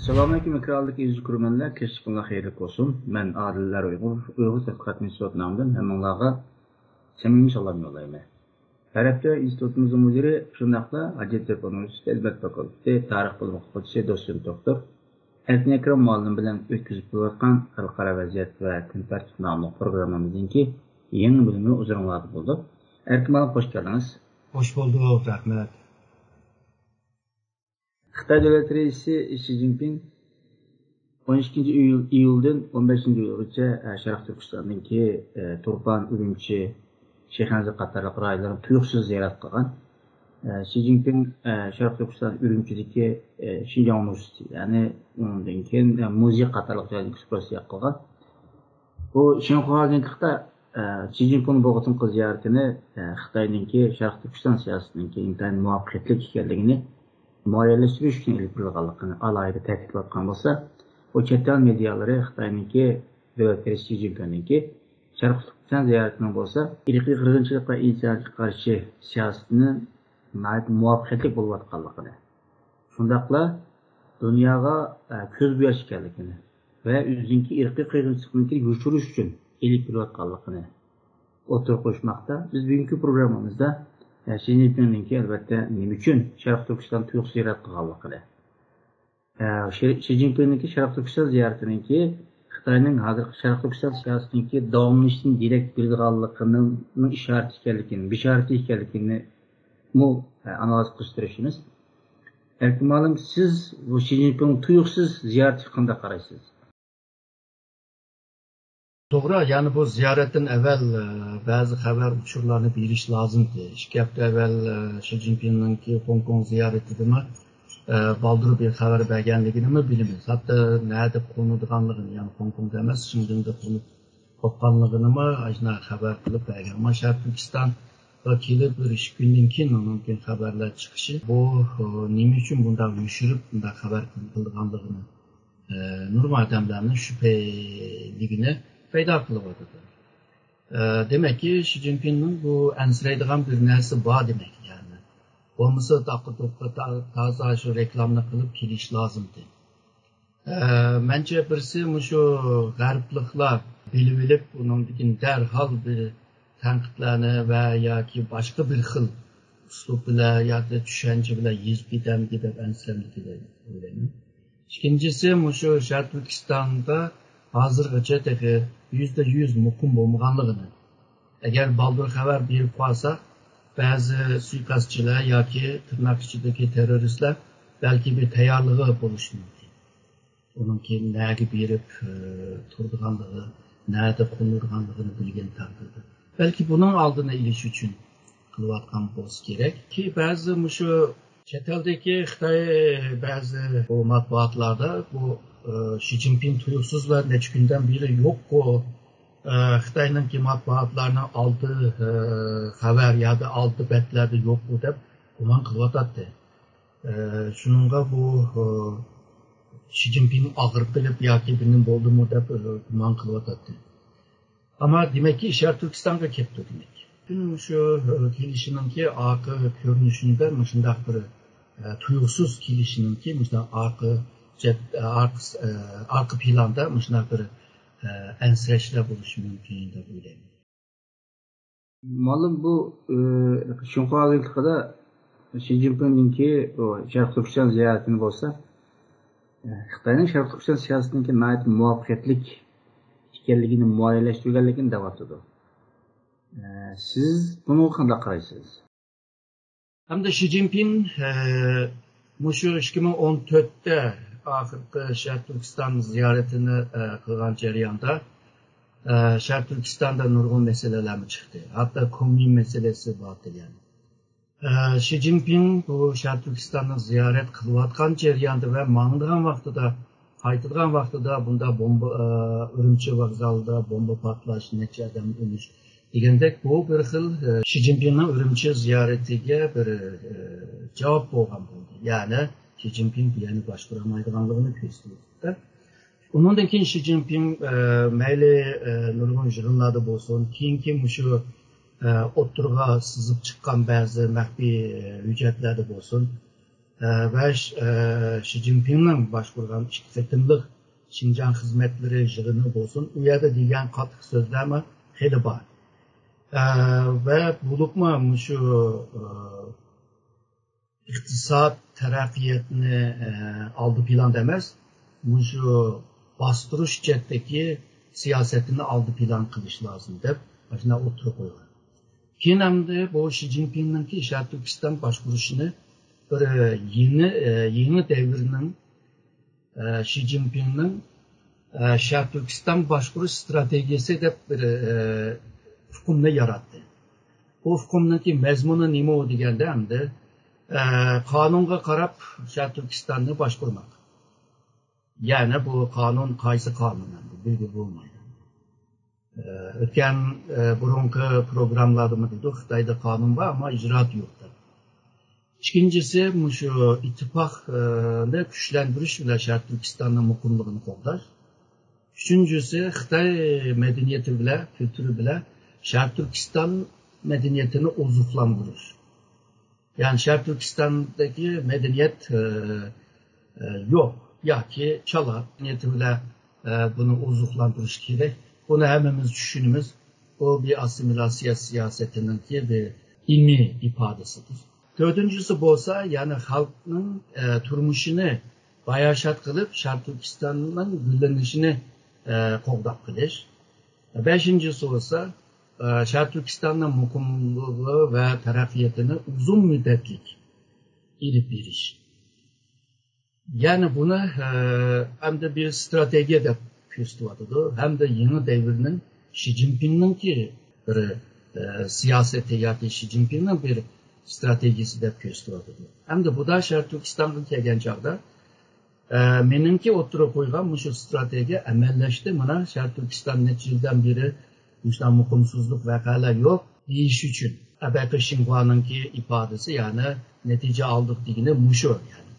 Selamünaleyküm ekranlık izci kurmanlar, keşifler xeyirlik olsun. Ben Adiller Uyghur Tədqiqat İnstitutu namıdan həmənlağa səmimi salam yollayım. Tərəfdə institutumuzun müdiri şundaqla Hacettepe Üniversitesi Elbet Fakültesi Tarix Bilim Fakültesi doçent doktor Erkin Ekrem müəllim bilan ötküzüp bolayotgan xalqara vəziyyət və kun tərtib namlı proqramımızınki yeni bölümü uzunladı buldu. Erkin müəllim hoş geldiniz. Hoş bulduk, rahmet. Xitay Devlet Reisi Xi Jinping 12 iyuldan 15 iyulgacha Sharq Turkistondagi Turpan, Urumchi, Shayxonza qatorliq rayonlarni tuyuqsiz ziyorat qilgan. Xi Jinping Sharq Turkiston Urumchidagi Xinjiang Universiteti, ya'ni undan keyin muzey qatorliq joylarga ekskursiya qilgan. Bu Xinjiangda Xi Jinping bo'g'otinqi ziyoratini Xitoyningki Sharq Turkiston siyosatining intayin muvaffaqiyatli ekanligini moliyalashtirish uchun ilib borilganligini alohida ta'kidlayotgan bo'lsa, o chet el medialari Xitoyningki davlat reisi Xi Jinpingninki Sharq Turkiston ziyaratining bo'lsa, irqiy qirg'inchilik va insoniyatga qarshi siyosatini muvaffaqiyatli bo'layotganligini, shundaqla dunyoga ko'z bo'yash ekanligini va o'zining irqiy qirg'inchilikni yo'shirish uchun ilib bolayotganligini o'tirib qo'yishmoqda. Biz bugungi programmamizda Xi Jinping'ninki albatta nima uchun Sharq Turkiston tuyuq ziyorat qilganligini, Xi Jinping'ninki Sharq Turkiston ziyaratiningki Xitoyning hozirgi Sharq Turkiston siyosatininki davomlashishini direkt bildirganligining ishorati ekanligini, bishorati ekanligini analiz qilishtirishimiz. Erkin ma'lum, siz bu Xi Jinping tuyuqsiz ziyaratiga qanday qaraysiz? Doğru, yani bu ziyaretten evvel bazı haber uçurlarını biliş lazımdı. İki hafta evvel Xi Jinping'ninki Hong Kong ziyareti mi, baldırı bir haber belgenliğini mi bilimiz. Hatta nerede konulduğanlığını, yani Hong Kong demez, şimdi de konulduğanlığını mı ajna haber kılıp belgen. Ama Şarkı Türkistan vakili bir iş gününki mümkün haberler çıkışı. Bu nimi için bundan düşürüp bundan haber kılıldığanlığını normal adamlarının şüpheliğine peyda kılıvadıdır. Demek ki Xi Jinping'nin bu ensireydiğen bir nersi var demek yani. Olmasa taze şu reklamını kılıp kiliş lazımdı. Bence birisi şu gariplikler bilip onun için derhal bir tenkitlerini veya ki başka bir hıl üslup bile ya da düşünce bile yüz gidem gidip ensiremli gibi öyleyim. İkincisi şu Şarkı Türkistan'da hazırgacha %100 muqim bo'lmaganligini. Agar baldur xabar berib qolsa, ba'zi suiqasdchilar yoki tirnoq ichidagi terroristlar balki bir tayyorligi bo'lishi mumkin. Uningki nega berib turganligi, nerede qo'ndirganligini bilgan taqdirda. Balki buning oldini olish uchun qilayotgan bo'lsa kerak ki ba'zi shu chet eldagi Xitoy ba'zi bu matbuotlarda bu Xi Jinping tuyuqsuzlar neçə gündən biri yok o Xitay'nınki matbuatlarını aldı haber ya da aldı betlerde yok bu deb uman qılvatatdı. Şununla bu Xi Jinping ağır bilip yoki birinin oldu mu deb uman qılvatatdı. Ama demek ki Şarkı Türkistan'a ketdi demek. Bunun şu kelişininki arka görünüşünde şundaq bir tuyuqsuz kelişininki arka planda şundaq bir ensireshler bo'lishi mumkin deb o'ylayman. Ma'lum bu shunqoqlikda Xi Jinping'ninki Sharq Turkiston ziyoratini bo'lsa, Xitoyning Sharq Turkiston siyosatininki muvaffaqiyatli ekanligini moliyalashtirganligini da'vatidi. Siz buni qanday qaraysiz? Hamda Xi Jinping shu 2014'te ahirgi Sharq Turkiston ziyoratini qilgan jarayonda Sharq Turkistonda nurg'un masalalar chiqdi. Hatto kommunizm masalasi bor degan. Xi Jinping bu Sharq Turkistonni ziyorat qilayotgan jarayonda va mangdigan vaqtida, qaytadigan vaqtida bunda bomba Urumchi vokzalida bomba portlash, necha odam o'lish degandek bu bir xil Xi Jinpingning Urumchi ziyoratiga bir javob bo'lgan bo'ldi. Ya'ni Xi Jinping yani başvuramaydiganligini gösterdi. Ondan keyin Xi Jinping mayli nurg'un yig'inlarda bo'lsin, keyingi shu o'ttirga sizib chiqqan ba'zi maxfiy hujjatlarda bo'lsin, ve Xi Jinping'in başkurgan iki kıtımlık Şinjan hizmetleri yığını olsun. U yerde degan qattiq so'zlarmi hali bor. Ve bulupma şu iktisat terakkiyatını aldı plan demez. Şu bastırış cetdeki siyasetini aldı plan kılış lazım deb başına oturup koygan. Keyin hamda bu Xi Jinping'ninki Şarkı Türkistan başkuruşunu bir yeni devrinin Xi Jinping'nin Şarkı Türkistan başkuruş stratejisi deb bir hukmni yarattı. Bu hukmniki mezmunu nima o deganda hamda qonunga qarab Şarkı Türkistan'ni başkurmak. Yani bu kanun qaysi qonun bilgi bo'lmaydi. O'tgan burungi programlarda dedik Xitoyda qonun var ama icraat yoktu. İkincisi şu ittifaqni kuchlantirish bilan Şarkı Türkistan'ın muqimligini qo'llash. Üçüncüsü Xitoy medeniyeti bilan, kültürü bilan Şarkı Türkistan medeniyetini ozuqlantirish. Yani Şarkı Türkistan'daki medeniyet yok. Ya ki çalar niyeti bilan bunu ozuqlantirish kerak. Bunu hemimiz düşünümüz. Bu bir asimilasyon siyasetinin bir ilmi ifadesidir. Dördüncüsü bolsa yani halkın turmuşunu bayaşat kılıp Şarkı Türkistan'ın güllenişini qo'llab qilish. Beşincisi olsa Şarkı Türkistan'ın muqimligi ve terakkiyatini uzun müddetlik ilip berish. Yani bunu hem de bir strateji de ko'rsatadi, hem de yeni devrinin Xi Jinping'nin ki bir siyaseti yoki Xi Jinping'nin bir stratejisi de ko'rsatadi. Hem de bu da Şarkı Türkistan'ga kelgan chog'da menimki o'tirib qo'ygan shu strategiya amallashdi. Mana Şarkı Türkistan necha yildan beri bunday muqimsizlik voqealar yo'q deyish uchun Abaqi Xinhuaninki ifodasi yani natija oldik degani mushu yani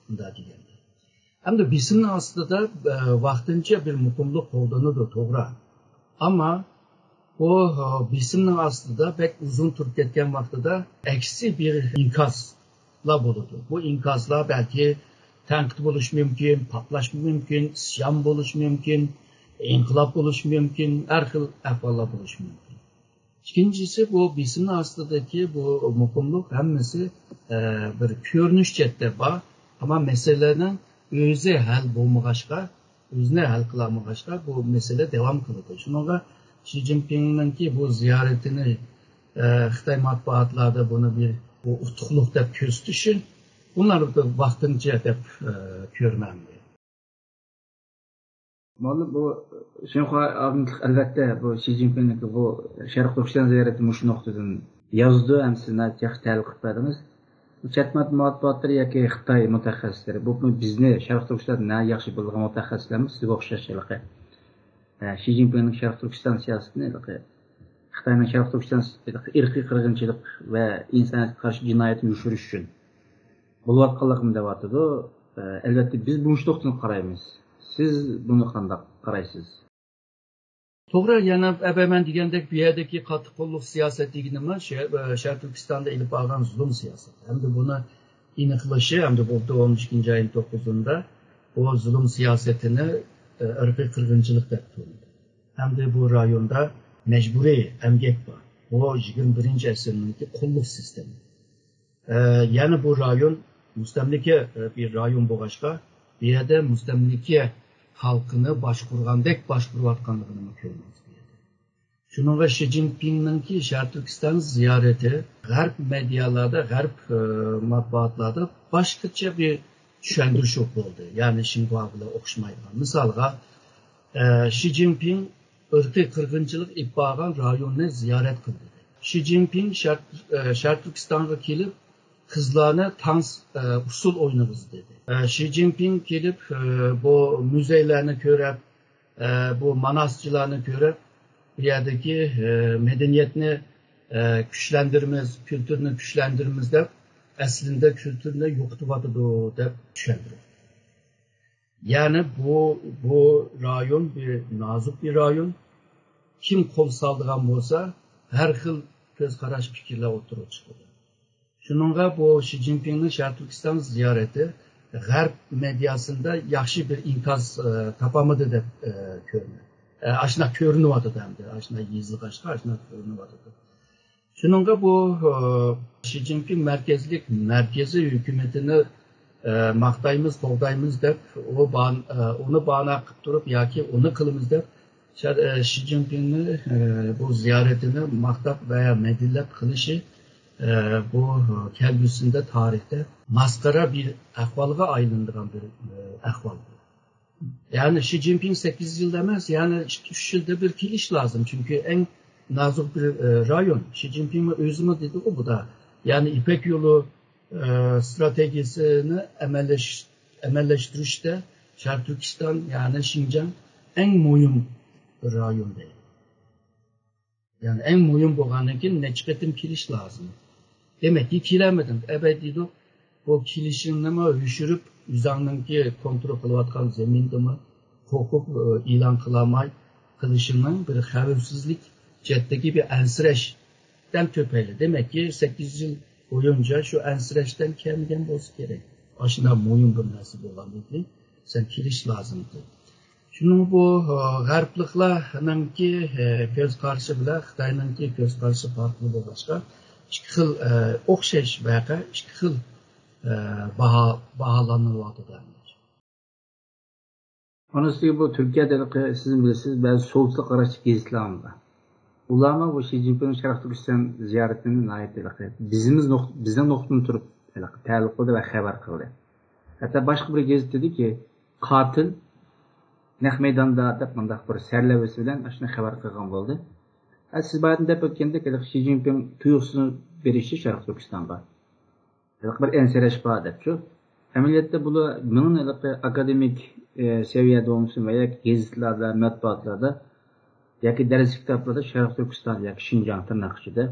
bunda deganda. Hem de bisimni aslında vaqtincha bir muqimlik qo'llanadi to'g'ri. Ama o bisimning aslında pek uzun turib ketgan vaqtida eksi bir inkaslar bo'ladi. Bu inkaslar belki tanqid bo'lishi mumkin, patlash mumkin, isyon bo'lishi mumkin, inqilob bo'lishi mumkin, har xil ahvollar bo'lishi mumkin. İkincisi bu bisimning aslidagi bu muqimlik hammasi bir ko'rinish chetda bor, ama meselenin o'zi hal bo'lmag'achqa, o'zini hal qilolmag'achqa bu mesele devam qiladi. Shunga Xi Jinping'ninki bu ziyoratini Xitoy matbuotlarida bunu bir utuqliq deb ko'rsatishi bunları da vaqtincha deb ko'rmam. Vallahi bu Xinhua abimlik albatta bu Xi Jinping'ninki bu Sharq Turkiston ziyoratini shu nuqtadan yozdi, ham siz yaxshi tahlil qilib berdingiz. Chet matbuotlari yoki Xitoy mutaxassislari bu bizni Sharq Turkistonda yaxshi bilgan mutaxassislarimiz sizga o'xshashliqi. Xi Jinping'ning Sharq Turkiston siyosatini Xitoyning Sharq Turkiston irqiy qirg'inchilik va insoniyatga qarshi jinoyatni yushirish uchun bo'layotganligini deyapti. Albatta biz bu nuqtadan qaraymiz. Siz bunu qanday qaraysiz? To'g'ri, yana abaman degandek bu yerdagi qattiq qo'lliq siyosat degani Sharq Turkistonda ilib olgan zulm siyosati. Hamda buni aniqlashi hamda bu 12 ayın 9'unda bu zulm siyasetini irqiy qirg'inchilik deb atadi. Hamda bu rayonda mecburi emgek var. Bu 21. asrning qulluq sistemi. Yani bu rayon mustamlika bir rayon bo'lg'achqa, bu yerda mustamlika halkını başkurgandek başkurayotganligini ko'ramiz. Shuningga Xi Jinping'ninki Sharq Turkiston ziyarati g'arb medialarda, g'arb matbuotlarda boshqacha bir tushuntirish bo'ldi. Ya'ni Xinhua bilan o'xshamaydigan. Misolga Xi Jinping irqiy qirg'inchilik bo'lgan rayonni ziyorat qildi. Xi Jinping Sharq Turkistonga kelib kızlarına dans usul oynarız dedi. Xi Jinping gelip bu müzeylerini görüp, bu manastırlarını görüp, bir yerdeki medeniyetini güçlendirmemiz, kültürünü güçlendirmemiz de aslında kültürüne yoktu vardı da düşündürür. Yani bu rayon bir nazik bir rayon. Kim kol saldırgan olsa her yıl göz karaş fikirler oturup çıkıyor. Şununla bu Xi Jinping'in Şərq Türkistan ziyareti G'arb medyasında yaxşı bir inkaz tapamadı da görünüyor. Aşına görünüyordu demdi. Aşına yazılık aşına görünüyordu. Şununla bu Xi Jinping merkezi hükümetini maqtaymiz, to'g'daymiz deb onu bahana qilib turib yoki uni qilamiz deb Xi Jinping'ni bu ziyoretini maqtab veya medillab qilishi bu kelgusinde tarihte maskara bir ahvalga aylandıran bir ahval. Yani Xi Jinping 8 yıl demez, yani 3 yılda bir kiliş lazım. Çünkü en nazuk bir rayon. Xi Jinping'in özümü dedi o bu da. Yani İpek Yolu stratejisini emelleştirişte Şərq Türkistan yani Şincan en mühim rayon değil. Yani en mühim boğanın ki neçketim kiliş lazım. Demek ki kilemedim. Ebedi bu kilişin ama hüşürüp üzerinin ki kontrol kılıvatkan zeminde mi hukuk ilan kılamay kılışının bir xavfsizlik cetteki bir ensreşten töpeyli. Demek ki 8 yıl boyunca şu ensreşten kemigen olsa gerek. Aşına mühim bir nasip olan dedi. Sen kiliş lazımdı. Şunun bu G'arbliklarning ki göz karşı bile Xitoyning ki göz karşı farklı bo'lishga ikki xil o'xshash vaqa ikki xil baholanılyapti. Onasiga bu Türkiye'de siz bilirsiniz bazı soğukluk araçlı geziler var. Ularma bu Xi Jinping'in Şərq Türkistan ziyaretini nəhayət bizden noktanı turup təliq qildi ve xabar qildi. Hatta başka bir gezit dedi ki katil Naq meydanda deb mındaq bir sərləvəsi bilan aşına xabar qilgan bo'ldi. Siz bayaqdan deb o'tgandek Xi Jinping tuyuqsini berishi Şərq Türkistan'a. Bir ensəreş var debçu. Əməliyyatda bunu bunun akademik seviyede olması veya gezitlerde, matbuatlarda yoki ders kitaplarda Şərq Türkistan yoki Şinjan tırnaq ichida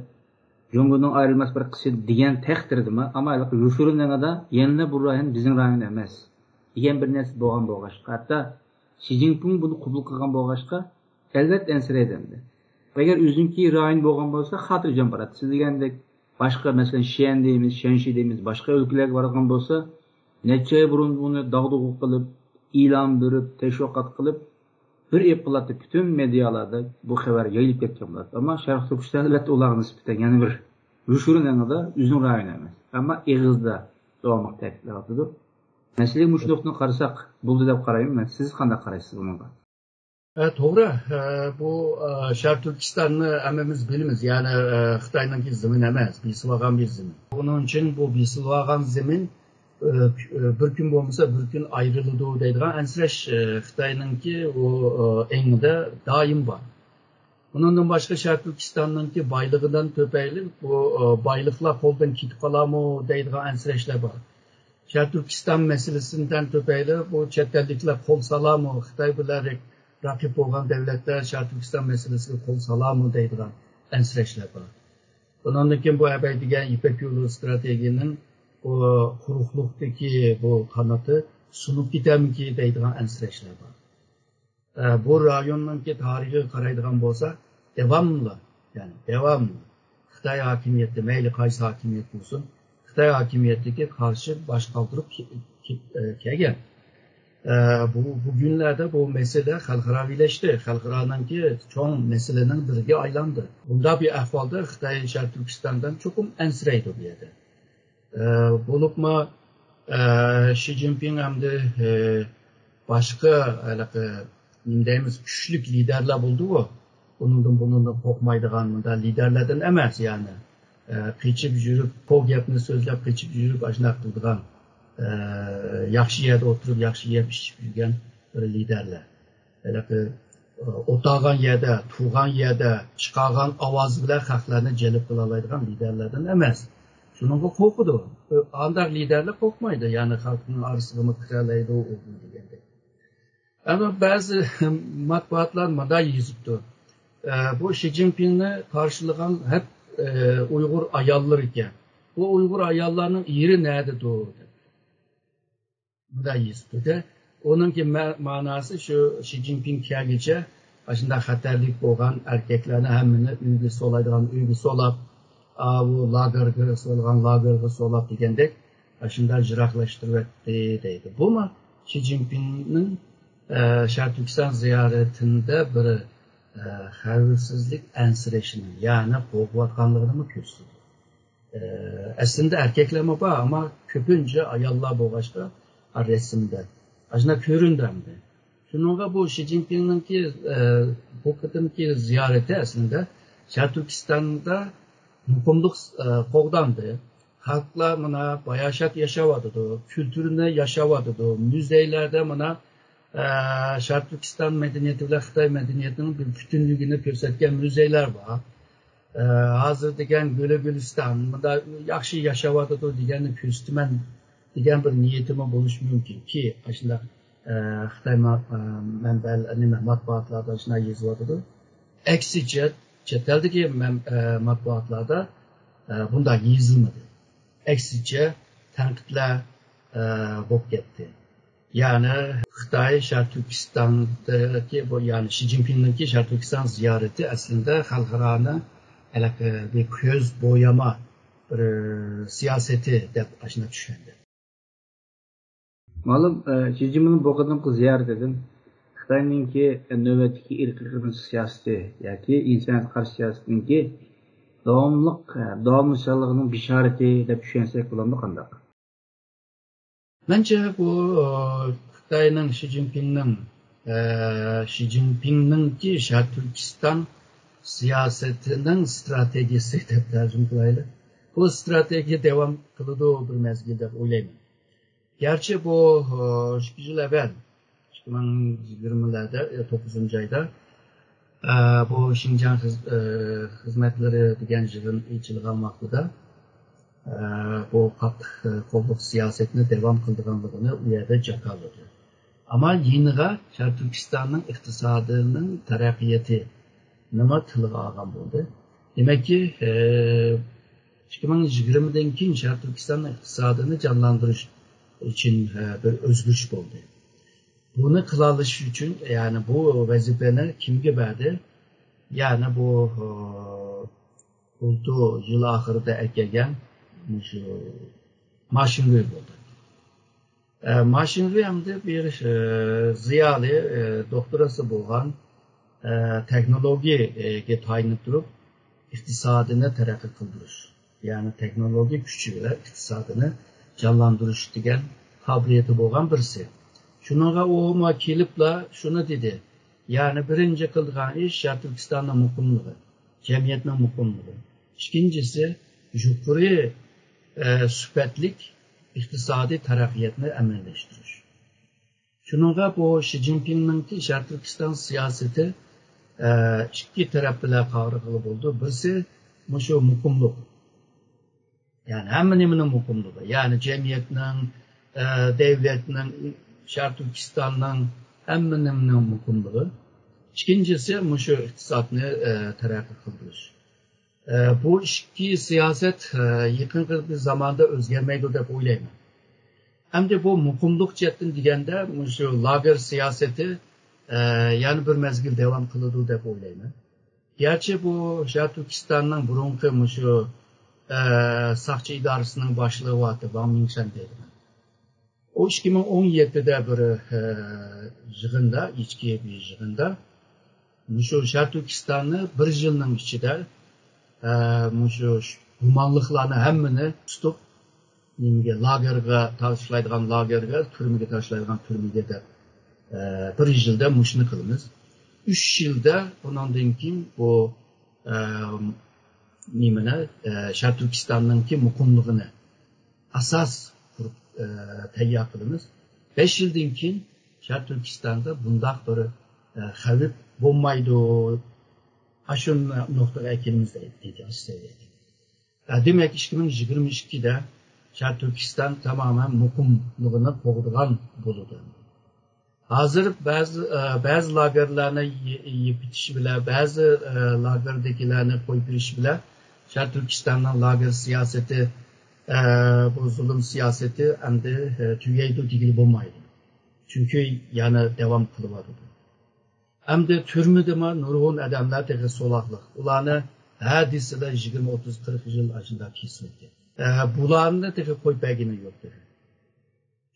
Cumhur'un ayrılmaz bir kısım degan taqdirdimi, ama yuşurunlarda yanına bu rayon bizim rayon emas. Degan bir narsa bo'lgan bo'lg'ashqa, hatto Xi Jinping bunu qabul qilgan bo'lg'ashqa, albatta ensiraydi. Agar o'zinki rayon bo'lgan bo'lsa, xotirjam bo'ladi. Siz degandek boshqa masalan Xian deymiz, Shanxi deymiz, boshqa o'lkalarga borgan bo'lsa, necha oy burun buni dag'dug'u qilib, e'lon berib, tashviqot qilib, bir eplatib bütün medyalarda bu xabar yayılib ketgan bo'ladi. Ammo Şərq Türkistan albatta ularga nisbatan yana bir yuşurunlarda uzun rayon emas. Ammo eg'izda davomli ta'kidlanadi. Meseleyi müşnoktan qarasak buldu deb qarayım ben. Siz qanday qaraysiz bunga? To'g'ri. Bu Şərq Türkistan'ı hammamiz bilamiz. Yani Xitoyninki zemin emas, bisilgan bir zemin. Bunun için bu bisilgan zemin bir gün bo'lmasa bir gün ayrıldı deydigan ensirash Xitoyninki o engida doim bor. Bundan başka Şərq Türkistan'ninki baylığından töpeyli bu baylıqlar qo'ldan ketib qolarmi deydigan ensirashlar bor. Şərq Türkistan meselesinden töpeyli bu chet elliklar qo'l salarmi, Xitoy bilan raqib bo'lgan davlatlar Şərq Türkistan meselesiga qo'l salarmi deydigan ensirashlar bor. Bundan keyin bu abay degan İpek Yolu strategiyasının bu quruqliqdagi bu qanoti sunib ketamiki deydigan ensirashlar bor. Bu rayonninki tarixiga qaraydigan bo'lsa, devamlı Xitoy hokimiyati mayli qaysi hokimiyat bo'lsin, Xitoy hokimiyatiga qarshi bosh qoldirib kelgan. Bu günlerde bu mesele xalqaraviylashdi. Xalqaroniki cho'ng meselenin biriga aylandi. Bunda bir ahvolda Xitoy Şərq Türkistan'dan cho'qim ensiraydi bu yerda. Bo'libmi Xi Jinping hamda boshqa deymiz kuchli liderlar bo'ldi-ku. Bundan qo'rqmaydigan bunda liderlardan emas, yani qechib yurib, qo'l gapni so'zlab qechib yurib ashuna qiladigan yaxshi yerda o'tirib, yaxshi yeb ichib yurgan bir liderlar. O'tag'an yerda, tug'an yerda chiqargan ovoz bilan xalqlarni jalb qila oladigan liderlardan emas. Shunga qo'rqidi. Andaq liderlar qo'rqmaydi, ya'ni xalqning orasiga kiraydi u degandek. Ama bazı matbuatlar bunday yozibdi. Bu Xi Jinping'ni qarşılagan hep Uygur ayollar ekan. Bu Uygur ayollarning yeri nerede doğdu? Bunday yozibdi. Onunki ma'nosi shu Xi Jinping kelguncha shunday xatarlik bo'lgan erkaklarni hammani uyga soladigan, uyga solab, bu lagerga solgan lagerga solap degendek aşında jiraklaştırıp etti deydi. Bu mu Xi Jinping'nin Şarkı Türkistan ziyaretinde bir xavfsizlik ensireshini, yani qo'rqayotganligini mı ko'rsatdi? Aslında erkekleme var ama köpünce ayollar bo'lg'achqa resimde. Aslında ko'rindamdi. Şununla bu Xi Jinping'nin bu kadınki ziyareti aslında Şarkı Türkistan'da mukumluk qo'g'dandi. Halklar buna bayashat yaşavadı, kültüründe yaşavadı, müzelerde buna Şarkı Türkistan medeniyeti ve Xitay medeniyetinin bir bütünlüğünü göstergen müzeler var. Hazır degen Gülistan, bunda yaxşı yaşavadı degeni köstümen degen bir niyetime buluş mümkün ki aslında Xitay matbuatlarda aslında yazıladı. Eksice çeteldeki matbuatlarda bunda yazılmadı. Eksice tenkitler bok gitti. Yani Xitay Şarkı Türkistan'daki bu yani Xi Jinping'deki Şarkı Türkistan ziyareti aslında halklarına bir göz boyama bir siyaseti de aslında düşündü. Malum Xi Jinping'in bu kadar ziyaret edin. Xitay'ninki nöbetdeki irklik siyaseti, yani insaniyat karşı siyasetinki davamlılığının bişareti de düşünsek bulandı kandak. Bence bu Xitay'ın Xi Jinping'nin ki Şarkı Türkistan siyasetinin stratejisi de tercüme kılaylı. Bu strateji devam kılıdığı bir mezgilde oylayım. Gerçi bu 2 yıl evvel 2020'lerde 9. ayda bu Şincan hizmetleri degen yılın içilik almakta bu qattiq qo'lliq siyasetini devam kıldırganlığını u yerda jakaladı. Ama yeniga Şarkı Türkistan'ın iqtisodinin taraqqiyoti nima tilga olgan bo'ldi. Demek ki 2020'den keyin Şarkı Türkistan'ın iqtisodini canlandırış için bir özgürlük oldu. Bunu kılalış için yani bu vazifeni kimge verdi? Yani bu yıl ahırda ekegen Maşinrüy oldu. Maşinrüy hem de bir ziyalı doktorası bo'lgan teknolojiye tayinib turib iqtisodini taraqqiy qildirish, yani teknoloji kuchi bilan iqtisodini canlandirish degan qobiliyati bo'lgan birisi. Şununla o kelibla şunu dedi. Yani birinci kılgan iş Şarkı Türkistan'ın mukumluğu, cemiyetinin mukumluğu. İkincisi yukarı süpetlik iktisadi taraqqiyotni amallashtirish. Şununla bu Xi Jinping'nin ki Şarkı Türkistan siyaseti iki taraf bilan qavrıqlı oldu. Birisi şu mukumluq. Yani hammaning mukumluğu. Yani cemiyetinin, devletinin, Şarkı Türkistan'ın hammaning mukumluğu. İkincisi şu iktisadni taraqqiy qildirish. Bu iki siyaset yakın bir zamanda özgermeydi deb o'ylayman. Hem de bu mukumluq jihatdan deganda şu lager siyaseti yani bir mezgil devam kıldı deb o'ylayman. Gerçi bu Şarkı Türkistan'ın burunqi şu saqchi idorasining boshlig'i vaqti Wang Mingshan deydi. O 2017'de bir yığında, içki bir yığında şu Şarkı Türkistan'ı bir yılın içinde şu humanlıklarını hemmini tutup lagerga taşlaydigan lagerga, türmege taşlaydigan türmege de bir yılda muşunu kılımız. 3 yılda ondan keyin bu Şarkı Türkistan'ın ki mukumluğunu asas kurup tayyor kılımız. 5 yıldan keyin Şarkı Türkistan'da bundaq bir xavf bo'lmaydi. Aşın noktaya kelimiz deyeceğiz seviyede. Demek 2022'de Şarkı Türkistan tamamen mukumluğuna qo'g'digan bo'ldi. Hazır bazı lagerlarni yeyip bitiş bile, bazı lagerdagilarni qo'yib berish bilan Şarkı Türkistan'ın lager siyaseti, bu zulüm siyaseti endi tugaydi degili bo'lmaydi. Çünkü yani devam kılıvadı. Hem de türmüdeme nurgun adamlar teki solaklık. Ulanı Ha deseler 20, 30, 40 yıl aşında kesildi. Bularında teki koy belgini yoktur.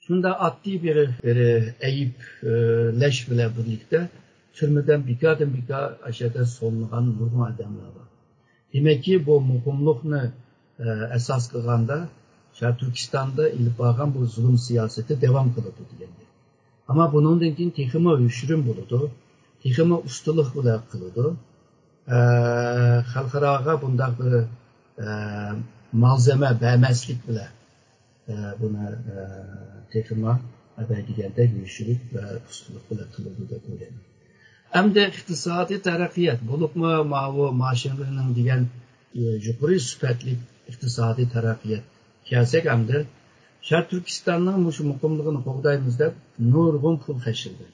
Şunda adli bir Eyüp leş bile birlikte türmeden bir aşağıda sonlayan nurgun adamlar var. Demek ki bu muhumluqni esas kılganda Şarkı Türkistan'da ilip bağlan bu zulüm siyaseti devam kılıdı diyelim. Ama bunun için tekimi üşürüm buludu, tekimi ustalık bile kılıdı. Halkarağa bunda bir malzeme, beğenmezlik bile buna tekimi adaydigende üşürük ve ustalık bile kılıdı da koyalım. Hem de iktisadi terakkiyat, bulup mu maşinlerinin diyen yukarı süpetlik iktisadi terakkiyat kelsek hem de Şarkı Türkistan'ın bu mukumluğunu qoğdaymızda nurgun pul kaçırdı.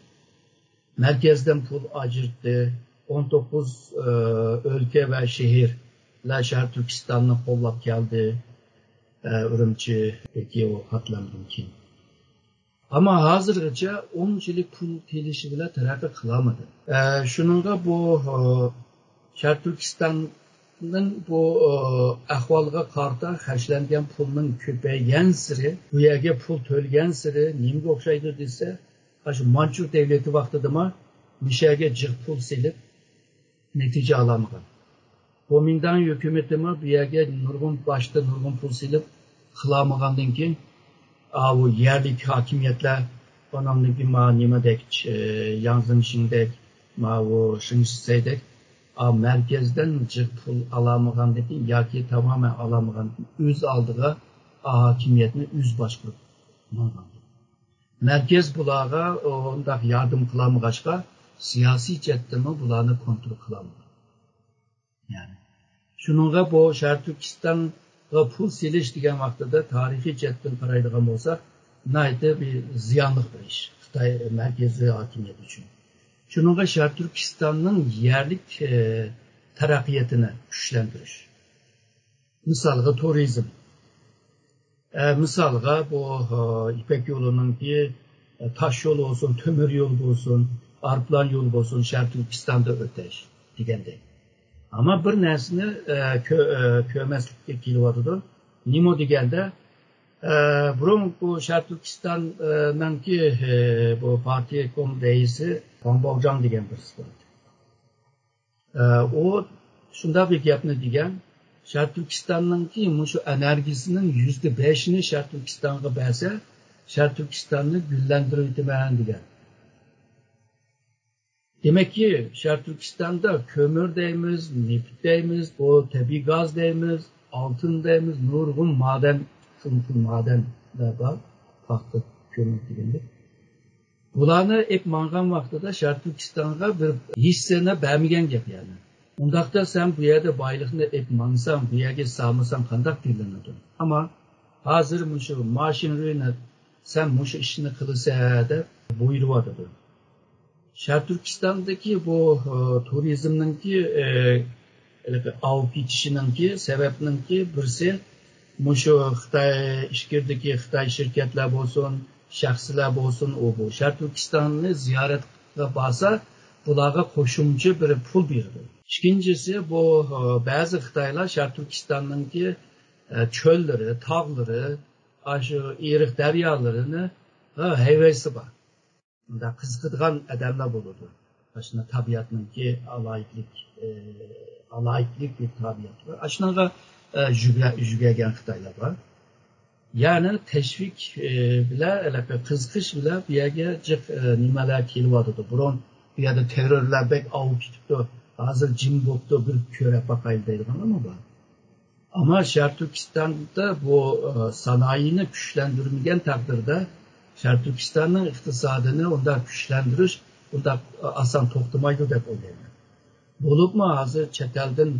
Merkezden pul acırttı. 19 ülke ve şehirler Şarkı Türkistan'ı qollap geldi. Ürümçi'deki o katlamdan ki. Ama hazırca 10 yıllık pul telişi bile terakki kılamadı. Şununla bu Şarkı Türkistan'ın bu ahvalga karta haşlangan pulning köpaygan siri, bu yerga pul to'lgan siri nimga o'xshaydi desa, şu Manchur devleti vaqtida mishaga jiq pul silib natija olamagan. Kuomintang hukumati bu yerga nurgun pul silib qilamagandan keyin bu yerlik hakimiyetler onamdaki nimadek Yanzımşingdek bu Şinşiseydek merkezden jiq pul alamagandaki yoki tamamen alamagan öz aldığı hakimiyetini öz başqurib merkez bularga ondaq yardım kılamagaçqa siyasi chetdimi bularni kontrol kılamagan. Yani şununla bu Şarkı Türkistan'a pul silish degan vaqtida tarixiy chetdan qaraydigan bo'lsak, nayda bir ziyanlık bir iş Xitoy merkezi hakimiyet için. Şununla Şarkı Türkistan'ın yerlik terakkiyatini güçlendiriş. Misalga turizm. Misalga bu İpek yolunun ki taş yolu olsun, kömür yolu olsun, arplan yolu olsun Şarkı Türkistan'da öteş degende. Ama bir narsani ko'rmaslikka kelyapti. Nima deganda burun bu Şarkı Türkistan'daki bu partiya raisi Pambovcan degan birisi bor. O shunday bir gapni degan, Şarkı Türkistan'daki şu enerjisinin %5'ini Şarkı Türkistan'a bersa, Şarkı Türkistan'ı güllendiriydimen degan. Demek ki Şarkı Türkistan'da kömür deymiz, neft deymiz, o tabi gaz deymiz, altın deymiz, nurgun maden, madenler var, farklı kömür degende. Bularni hep mangan vaqtida Şarkı Türkistan'a bir hissene bermegen gap yani. Undaqda sen bu yerde baylıqni hep mansan, bu yerga salmasan qandaq dilanadi. Ama hazır mushu mashinani sen mushu ishni qilsa deb buyuryapti. Şarkı Türkistan'daki bu turizmninki avib ketishninki sababninki birisi mushu Xitoy ishkirdagi Xitoy shirkatlar bo'lsin, shaxslar bo'lsin, o bu Şarkı Türkistan'ni ziyoratga borsa, bularga qo'shimcha bir pul berdi. İkincisi bu bazı Xitoylar Şarkı Türkistan'ninki çölleri, tağları, şu eriq daryolarını hevesi var. Bunda qiziqadigan adamlar bo'ladi. Ashuna tabiatninki alayiklik bir tabiat var. Ashunaqa jugagan Xitoylar var. Yani teşvik bilan qiziqish bilan bu yerga jiq nimalar kelyapti. Burun bu yerda terrorlar bek avib ketibdi. Hazır jim bo'libdi, bir ko'rib baqayli deydigan nima bor. Ama Şarkı Türkistan'da bu sanayini güçlendirmegen takdirde Şarkı Türkistan'ın iktisadını onda güçlendiriş, onda asan toxtamaydı deb o'ylayman. Bulup mu hazır chet eldan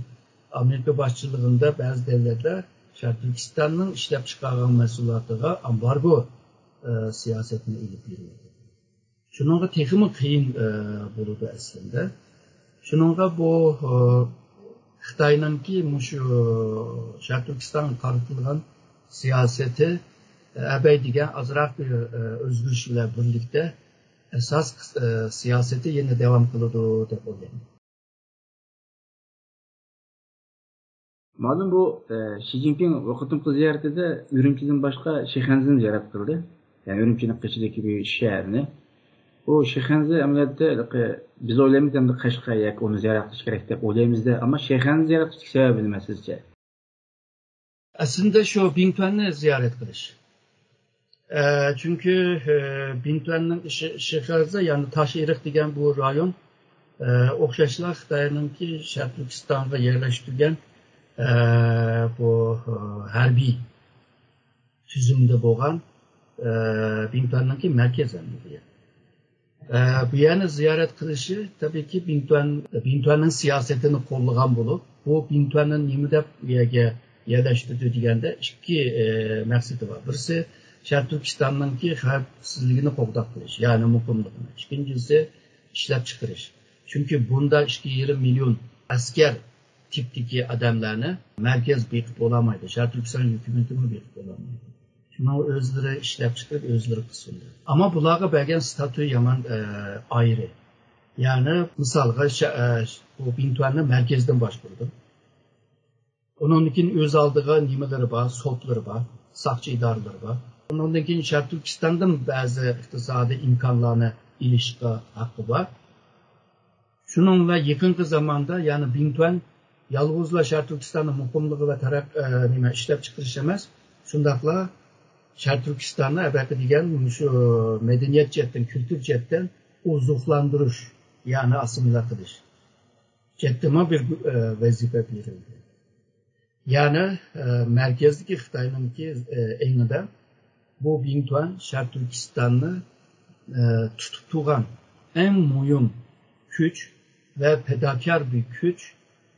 Amerika başçılığında bazı devletler Şarkı Türkistan'ın işlep çıkargan mahsulotiga ambargo siyasetini ilip yürüyordu. Şununla texmi qiyin bo'ladi aslında. Şununla bu Xitoyninki mushu Şarkı Türkistan'a qaratilgan siyaseti abay degan azroq bir o'zgarish bilan birlikda asas siyosati yana devam qiladi deb o'ylayman. Malum bu Xi Jinping vakıtın ziyaretinde Ürümçi'den başka Şihanzi'ni ziyaret kıldı. Yani Ürümçi'nin kıçıdaki bir şehrini. O Şihanzi ameliyatta biz oylayımız hem de Kaşkay'yak onu ziyaret etmiş gerek de oylayımızda ama Şihanzi ziyaret etmiş sebebi mi sizce? Aslında şu Bingtuan'ı ziyaret kılış. Çünkü Bingtuan'ın Şihanzi yani Taşirik degen bu rayon o'xshashlar Xitoyninki Sharq Turkistonga yerlashtirgan bu harbiy tuzumda bo'lgan Bingtuanninki markaz amiri. Bu yana ziyorat qilishi tabiiyki Bingtuanning siyosatini qo'llagan bo'lib, bu Bingtuanning nima deb u yerga yerlashtirdi deganda ikki maqsadi bor. Birisi Sharq Turkistonninki xavfsizligini qo'g'dab qilish, ya'ni muqimlikni. Ikkinchisi ishlab chiqarish. Çünkü bunda 2,5 milyon asker tipdeki adamlarını merkez bekip olamaydı. Şarkı Türkistan hükümeti mi bekip olamaydı. Şuna özleri işlep çıkıp özleri kısımda. Ama bulağa belgen statü yaman ayrı. Yani misalga bu Bingtuan'ın merkezden başvurdu. Onun için öz aldığı nimeleri var, sopları var, sakçı idareleri var. Onun için Şarkı Türkistan'dan bazı iktisadi imkanlarına ilişki hakkı var. Şununla yakınki zamanda yani Bingtuan yalğızla Şarkı Türkistan'ın muqimligi ve işlep çıkırış emas. Şundaqla Şarkı Türkistan'ı belki degen şu medeniyet cetten, kültür cetten uzuklandırış yani asimile kılış. Cettime bir vazife verildi. Yani merkezdeki Xitoyninki eňide bu Bingtuan Şarkı Türkistan'ı tutup turgan en muhim güç ve fedakar bir güç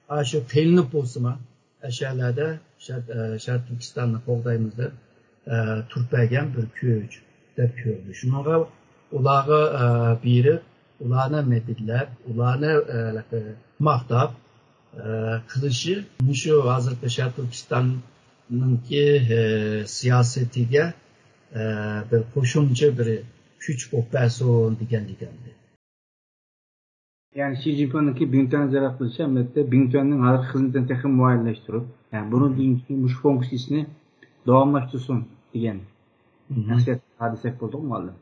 aşı telinip bolsuma aşağılarda Şarkı Türkistan'ı qoğdaymızda turtbagan bir güç deb gördü. Şununla ulağı biri ularını medidlab, ularını maqtab kılışı şu hazırki Şarkı Türkistan'ınki siyasetiga bir qo'shimcha bir güç bo'lsin degandigandi. Yani Xi Jinping'deki Bingtuan ziyaret kılışı elbette Bingtuan'ın halk hizmetini tekrar muayyenleştirip, yani bunun deyinki bu fonksiyasını devamlaştırsın diyen nasıl hadisek bulduk mu aldım?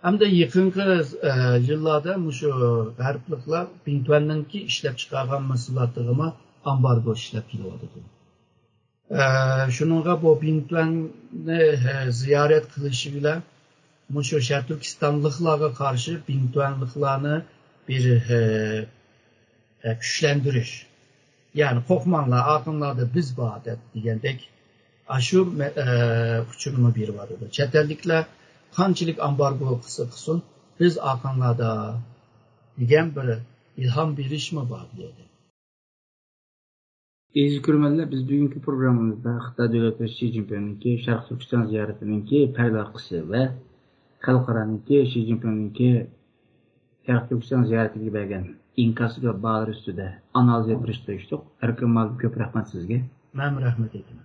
Hem de yakınki yıllarda şu gariplikler Bingtuan'ınki işlep çıkargan mahsulatlarına ambargo işlep kilovadı. Şununla bu Bingtuan'ı ziyaret kılışı bile şu Şarkı Türkistanlıklara karşı Bingtuanlıklarını bir güçlendiriş. Yani korkmanlar, akınlarda biz bağdat diyendek aşı uçurumu bir vardı. Çetellikler kançilik ambargo kısın biz akınlarda diyen bir ilham biriş mi bağlıydı? İyi görmeliler, biz bugünkü programımızda Xitoy Devleti Xi Jinping'inki Sharq Turkiston ziyaretininki paylaşısı ve xalqaranınki Xi Jinping'inki Sharq Turkiston ziyaretiga bergan inkası ve bağır üstüde analiz ettirishdi. Erkin Mal, köp rahmat sizge. Ben rahmet ederim.